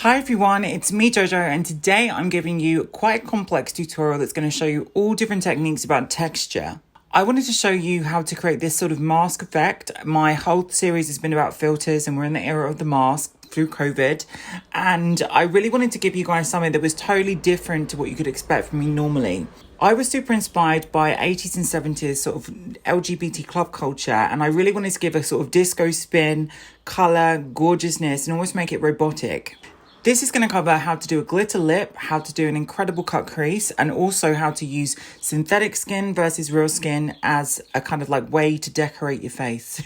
Hi everyone, it's me Jojo, and today I'm giving you quite a complex tutorial that's going to show you all different techniques about texture. I wanted to show you how to create this sort of mask effect. My whole series has been about filters and we're in the era of the mask through COVID, and I really wanted to give you guys something that was totally different to what you could expect from me normally. I was super inspired by 80s and 70s sort of LGBT club culture, and I really wanted to give a sort of disco spin, colour, gorgeousness, and almost make it robotic. This is going to cover how to do a glitter lip, how to do an incredible cut crease, and also how to use synthetic skin versus real skin as a kind of like way to decorate your face.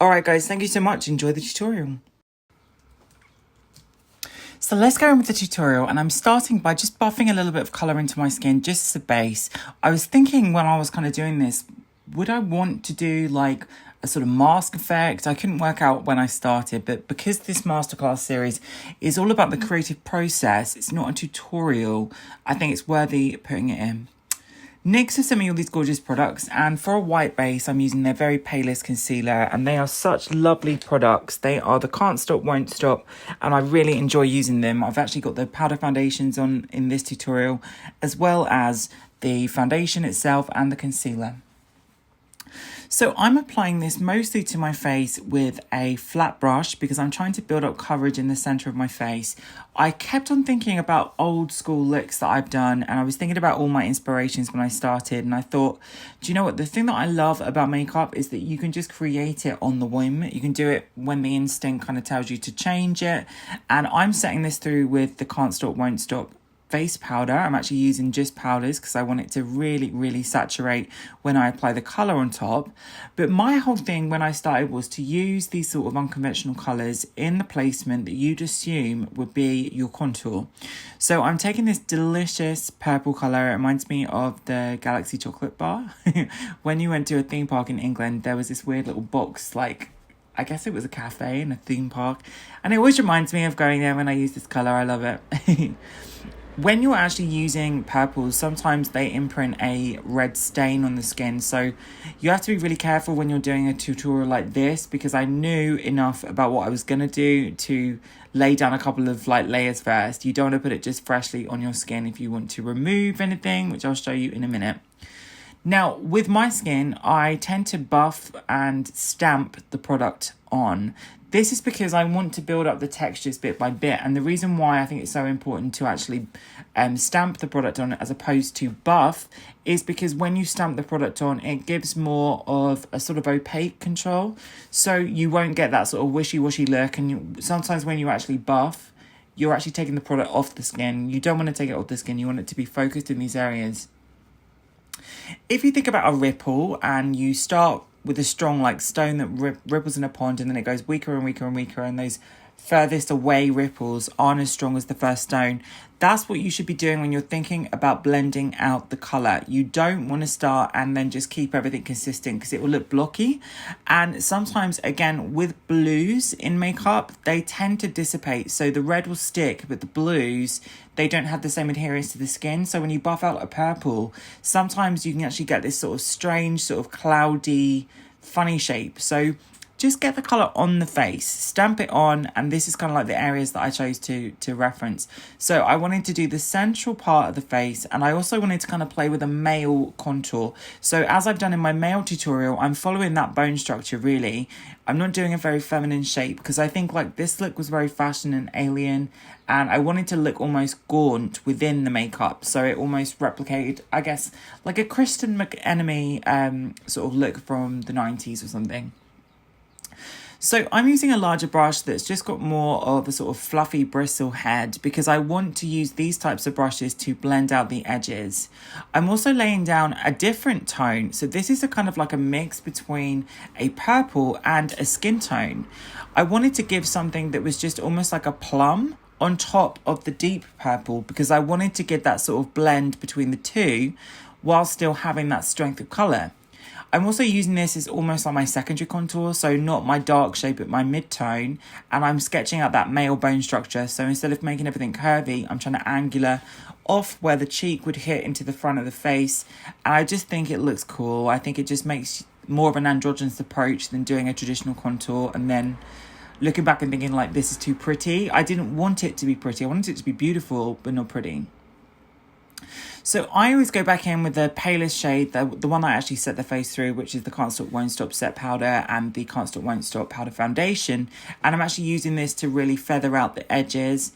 Alright guys, thank you so much. Enjoy the tutorial. So let's go in with the tutorial, and I'm starting by just buffing a little bit of colour into my skin just as a base. I was thinking when I was kind of doing this, would I want to do like a sort of mask effect? I couldn't work out when I started, but because this masterclass series is all about the creative process, it's not a tutorial, I think it's worthy putting it in. NYX has sent me all these gorgeous products, and for a white base I'm using their very palest concealer, and they are such lovely products. They are the Can't Stop Won't Stop, and I really enjoy using them. I've actually got the powder foundations on in this tutorial, as well as the foundation itself and the concealer. So I'm applying this mostly to my face with a flat brush because I'm trying to build up coverage in the center of my face. I kept on thinking about old school looks that I've done, and I was thinking about all my inspirations when I started, and I thought, do you know what? The thing that I love about makeup is that you can just create it on the whim. You can do it when the instinct kind of tells you to change it. And I'm setting this through with the Can't Stop Won't Stop face powder. I'm actually using just powders because I want it to really saturate when I apply the colour on top. But my whole thing when I started was to use these sort of unconventional colours in the placement that you'd assume would be your contour. So I'm taking this delicious purple colour. It reminds me of the Galaxy chocolate bar. When you went to a theme park in England, there was this weird little box, like I guess it was a cafe in a theme park, and it always reminds me of going there when I use this colour. I love it. When you're actually using purples, sometimes they imprint a red stain on the skin. So you have to be really careful when you're doing a tutorial like this, because I knew enough about what I was going to do to lay down a couple of like layers first. You don't want to put it just freshly on your skin if you want to remove anything, which I'll show you in a minute. Now, with my skin, I tend to buff and stamp the product on. This is because I want to build up the textures bit by bit. And the reason why I think it's so important to actually stamp the product on as opposed to buff is because when you stamp the product on, it gives more of a sort of opaque control. So you won't get that sort of wishy-washy look. And sometimes when you actually buff, you're actually taking the product off the skin. You don't want to take it off the skin. You want it to be focused in these areas. If you think about a ripple and you start with a strong like stone that ripples in a pond, and then it goes weaker and weaker and weaker, and those furthest away ripples aren't as strong as the first stone. That's what you should be doing when you're thinking about blending out the colour. You don't want to start and then just keep everything consistent because it will look blocky. And sometimes, again, with blues in makeup, they tend to dissipate. So the red will stick, but the blues, they don't have the same adherence to the skin. So when you buff out a purple, sometimes you can actually get this sort of strange, sort of cloudy, funny shape. So just get the colour on the face, stamp it on, and this is kind of like the areas that I chose to reference. So I wanted to do the central part of the face, and I also wanted to kind of play with a male contour. So as I've done in my male tutorial, I'm following that bone structure really. I'm not doing a very feminine shape because I think like this look was very fashion and alien, and I wanted to look almost gaunt within the makeup. So it almost replicated, I guess, like a Kristen McEnemy sort of look from the 90s or something. So I'm using a larger brush that's just got more of a sort of fluffy bristle head because I want to use these types of brushes to blend out the edges. I'm also laying down a different tone. So this is a kind of like a mix between a purple and a skin tone. I wanted to give something that was just almost like a plum on top of the deep purple because I wanted to get that sort of blend between the two while still having that strength of colour. I'm also using this as almost like my secondary contour, so not my dark shade but my mid-tone, and I'm sketching out that male bone structure. So instead of making everything curvy, I'm trying to angular off where the cheek would hit into the front of the face, and I just think it looks cool. I think it just makes more of an androgynous approach than doing a traditional contour and then looking back and thinking like, this is too pretty. I didn't want it to be pretty. I wanted it to be beautiful, but not pretty. So I always go back in with the palest shade, the one that I actually set the face through, which is the Can't Stop Won't Stop Set Powder and the Can't Stop Won't Stop Powder Foundation. And I'm actually using this to really feather out the edges.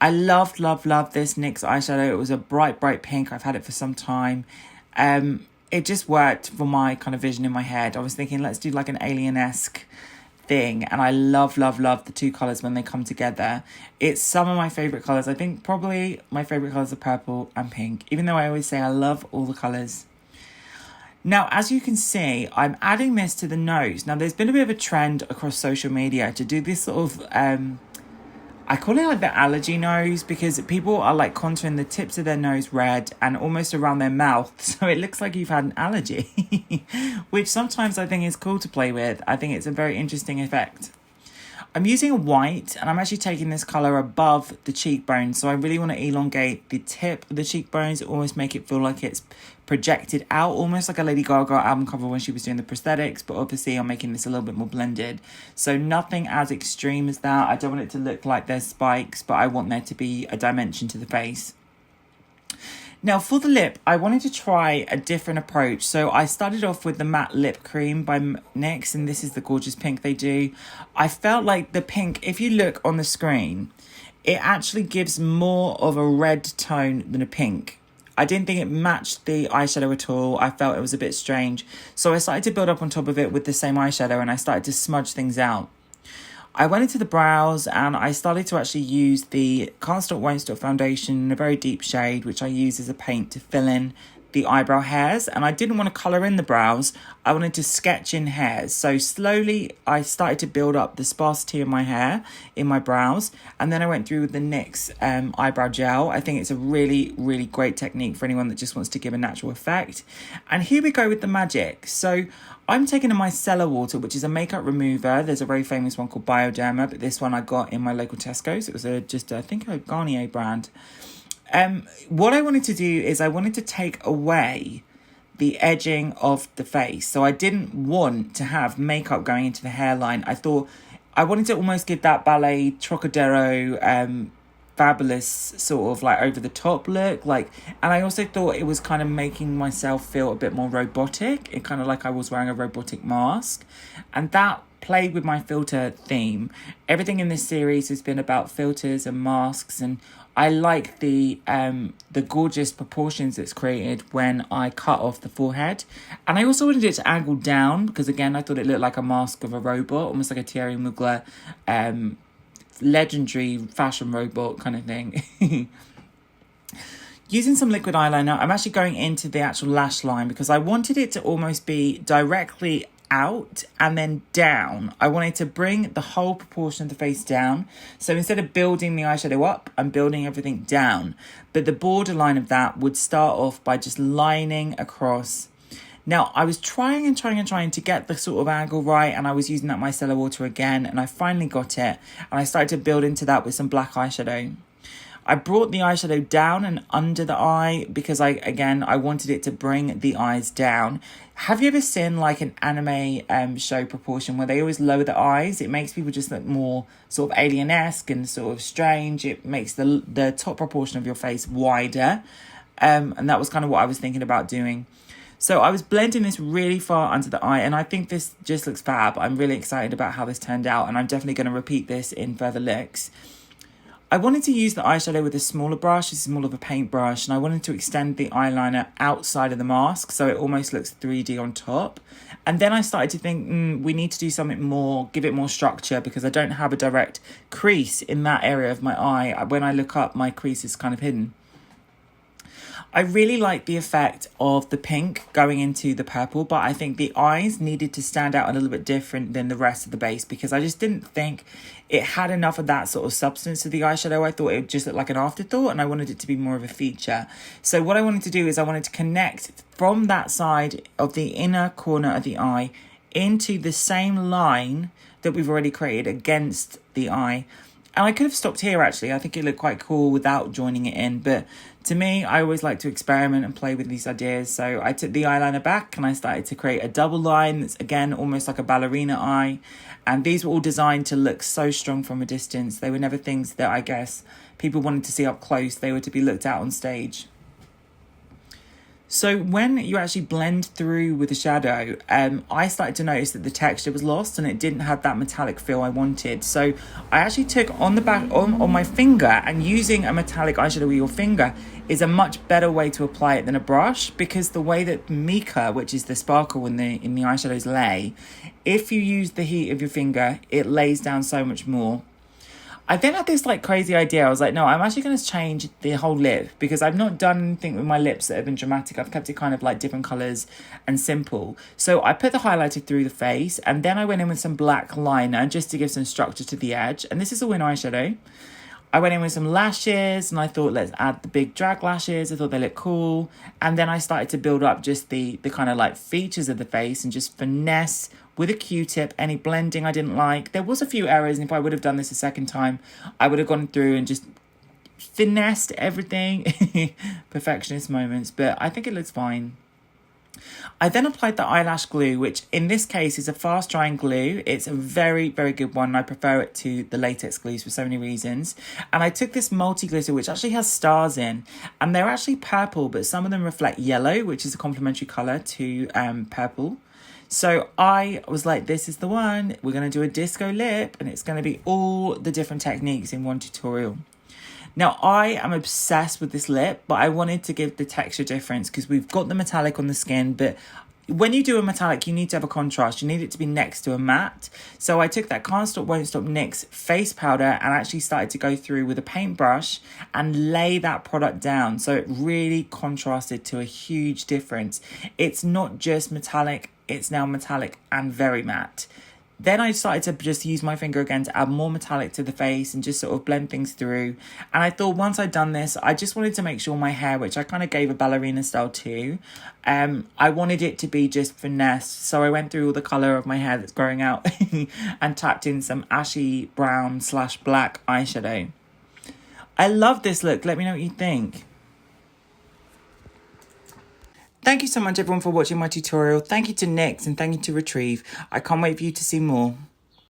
I love this NYX eyeshadow. It was a bright pink. I've had it for some time. It just worked for my kind of vision in my head. I was thinking, let's do like an alien-esque thing, and I love the two colors when they come together. It's some of my favorite colors. I think probably my favorite colors are purple and pink, even though I always say I love all the colors. Now, as you can see, I'm adding this to the nose. Now, there's been a bit of a trend across social media to do this sort of I call it like the allergy nose, because people are like contouring the tips of their nose red and almost around their mouth, so it looks like you've had an allergy, which sometimes I think is cool to play with. I think it's a very interesting effect. I'm using a white, and I'm actually taking this colour above the cheekbones, so I really want to elongate the tip of the cheekbones, almost make it feel like it's projected out, almost like a Lady Gaga album cover when she was doing the prosthetics, but obviously I'm making this a little bit more blended. So nothing as extreme as that. I don't want it to look like there's spikes, but I want there to be a dimension to the face. Now for the lip, I wanted to try a different approach. So I started off with the matte lip cream by NYX, and this is the gorgeous pink they do. I felt like the pink, if you look on the screen, it actually gives more of a red tone than a pink. I didn't think it matched the eyeshadow at all. I felt it was a bit strange. So I started to build up on top of it with the same eyeshadow, and I started to smudge things out. I went into the brows and I started to actually use the Can't Stop Won't Stop foundation in a very deep shade, which I use as a paint to fill in the eyebrow hairs. And I didn't want to colour in the brows. I wanted to sketch in hairs. So slowly I started to build up the sparsity in my hair, in my brows. And then I went through with the NYX eyebrow gel. I think it's a really great technique for anyone that just wants to give a natural effect. And here we go with the magic. So I'm taking a micellar water, which is a makeup remover. There's a very famous one called Bioderma, but this one I got in my local Tesco's. It was I think a Garnier brand. What I wanted to do is I wanted to take away the edging of the face. So I didn't want to have makeup going into the hairline. I thought I wanted to almost give that ballet Trocadero fabulous sort of like over the top look, like, and I also thought it was kind of making myself feel a bit more robotic. It kind of like I was wearing a robotic mask, and that played with my filter theme. Everything in this series has been about filters and masks, and I like the gorgeous proportions it's created when I cut off the forehead. And I also wanted it to angle down because, again, I thought it looked like a mask of a robot, almost like a Thierry Mugler legendary fashion robot kind of thing. Using some liquid eyeliner, I'm actually going into the actual lash line because I wanted it to almost be directly out and then down. I wanted to bring the whole proportion of the face down. So instead of building the eyeshadow up, I'm building everything down. But the borderline of that would start off by just lining across. Now, I was trying to get the sort of angle right, and I was using that micellar water again, and I finally got it. And I started to build into that with some black eyeshadow. I brought the eyeshadow down and under the eye because I wanted it to bring the eyes down. Have you ever seen like an anime show proportion where they always lower the eyes? It makes people just look more sort of alien-esque and sort of strange. It makes the top proportion of your face wider. And that was kind of what I was thinking about doing. So I was blending this really far under the eye, and I think this just looks fab. I'm really excited about how this turned out, and I'm definitely going to repeat this in further looks. I wanted to use the eyeshadow with a smaller brush. This is more of a paint brush, and I wanted to extend the eyeliner outside of the mask so it almost looks 3D on top. And then I started to think, we need to do something more, give it more structure, because I don't have a direct crease in that area of my eye. When I look up, my crease is kind of hidden. I really like the effect of the pink going into the purple, but I think the eyes needed to stand out a little bit different than the rest of the base because I just didn't think it had enough of that sort of substance to the eyeshadow. I thought it would just look like an afterthought, and I wanted it to be more of a feature. So what I wanted to do is I wanted to connect from that side of the inner corner of the eye into the same line that we've already created against the eye. And I could have stopped here, actually. I think it looked quite cool without joining it in. But to me, I always like to experiment and play with these ideas. So I took the eyeliner back and I started to create a double line that's, again, almost like a ballerina eye. And these were all designed to look so strong from a distance. They were never things that I guess people wanted to see up close. They were to be looked at on stage. So when you actually blend through with the shadow, I started to notice that the texture was lost and it didn't have that metallic feel I wanted. So I actually took on the back on my finger, and using a metallic eyeshadow with your finger is a much better way to apply it than a brush, because the way that mica, which is the sparkle in the eyeshadows, lay, if you use the heat of your finger, it lays down so much more. I then had this like crazy idea. I was like, no, I'm actually going to change the whole lip, because I've not done anything with my lips that have been dramatic. I've kept it kind of like different colours and simple. So I put the highlighter through the face, and then I went in with some black liner just to give some structure to the edge. And this is all in eyeshadow. I went in with some lashes, and I thought, let's add the big drag lashes. I thought they looked cool. And then I started to build up just the kind of like features of the face and just finesse with a Q-tip any blending I didn't like. There was a few errors, and if I would have done this a second time, I would have gone through and just finessed everything. Perfectionist moments, but I think it looks fine. I then applied the eyelash glue, which in this case is a fast drying glue. It's a very, very good one. I prefer it to the latex glues for so many reasons. And I took this multi glitter, which actually has stars in, and they're actually purple, but some of them reflect yellow, which is a complementary colour to purple. So I was like, this is the one. We're going to do a disco lip, and it's going to be all the different techniques in one tutorial. Now, I am obsessed with this lip, but I wanted to give the texture difference because we've got the metallic on the skin, but when you do a metallic, you need to have a contrast. You need it to be next to a matte. So I took that Can't Stop, Won't Stop NYX face powder and actually started to go through with a paintbrush and lay that product down. So it really contrasted to a huge difference. It's not just metallic, it's now metallic and very matte. Then I started to just use my finger again to add more metallic to the face and just sort of blend things through. And I thought once I'd done this, I just wanted to make sure my hair, which I kind of gave a ballerina style to, I wanted it to be just finessed. So I went through all the colour of my hair that's growing out and tapped in some ashy brown / black eyeshadow. I love this look. Let me know what you think. Thank you so much, everyone, for watching my tutorial. Thank you to NYX and thank you to Retrieve. I can't wait for you to see more.